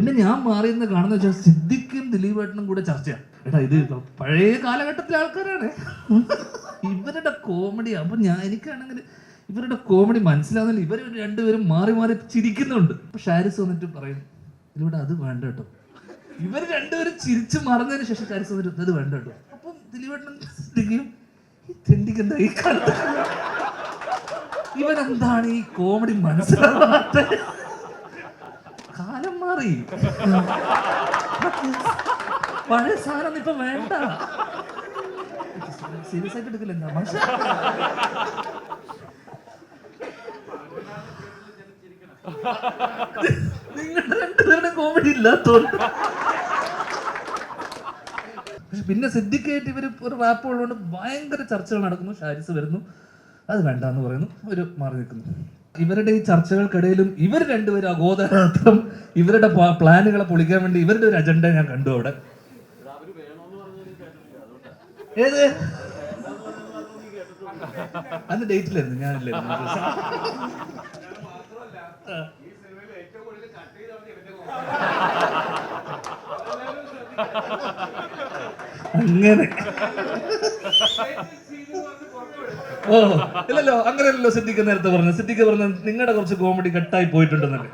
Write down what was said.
പിന്നെ ഞാൻ മാറിയെന്ന് കാണുന്ന വെച്ചാൽ സിദ്ദിഖും ദിലീപേട്ടനും കൂടെ ചർച്ചയാണ്. എടാ ഇത് പഴയ കാലഘട്ടത്തിലെ ആൾക്കാരാണ്, ഇവരുടെ കോമഡി. അപ്പൊ എനിക്കാണെങ്കിൽ ഇവരുടെ കോമഡി മനസ്സിലാവുന്നില്ല. ഇവർ രണ്ടുപേരും മാറി മാറി ചിരിക്കുന്നുണ്ട്. അപ്പൊ ഷാരിസ് വന്നിട്ട് പറയും, ഇതിലൂടെ അത് വേണ്ട കേട്ടോ. ഇവർ രണ്ടുപേരും ചിരിച്ചു മറന്നതിന് ശേഷം ഷാരിസ് വന്നിട്ട് അത് വേണ്ട കേട്ടോ. അപ്പം ദിലീപേട്ടനും സിദ്ദിഖും എന്താ ഈ കാലത്ത് ഇവനെന്താണ് ഈ കോമഡി മനസ്സിലാവാത്ത? കാലം മാറി, പഴയ സാധനം ഇപ്പൊ വേണ്ട. സീരിയസ് ആയിട്ട് എടുക്കില്ല. നിങ്ങളുടെ രണ്ടുപേരുടെ കോമഡി ഇല്ലാത്തോണ്ട്. പിന്നെ സിദ്ദിഖായിട്ട് ഇവര് ഒരു റാപ്പ് ഉള്ളതുകൊണ്ട് ഭയങ്കര ചർച്ചകൾ നടക്കുന്നു. ഷാരിസ് വരുന്നു, അത് വേണ്ടെന്ന് പറയുന്നു, ഒരു മാറി നിൽക്കുന്നു. ഇവരുടെ ഈ ചർച്ചകൾക്കിടയിലും ഇവർ രണ്ടുപേരും അഗോദരാത്രം ഇവരുടെ പ്ലാനുകളെ പൊളിക്കാൻ വേണ്ടി ഇവരുടെ ഒരു അജണ്ട ഞാൻ കണ്ടു അവിടെ. ഏത് അന്ന് ഡേറ്റിലായിരുന്നു, ഞാനില്ലായിരുന്നു. അങ്ങനെ ഓ ഇല്ലല്ലോ, അങ്ങനെയല്ലോ സിദ്ദിഖ് നേരത്തെ പറഞ്ഞു. സിദ്ദിഖ് പറഞ്ഞു നിങ്ങളുടെ കുറച്ച് കോമഡി കട്ടായി പോയിട്ടുണ്ടെന്നല്ലേ.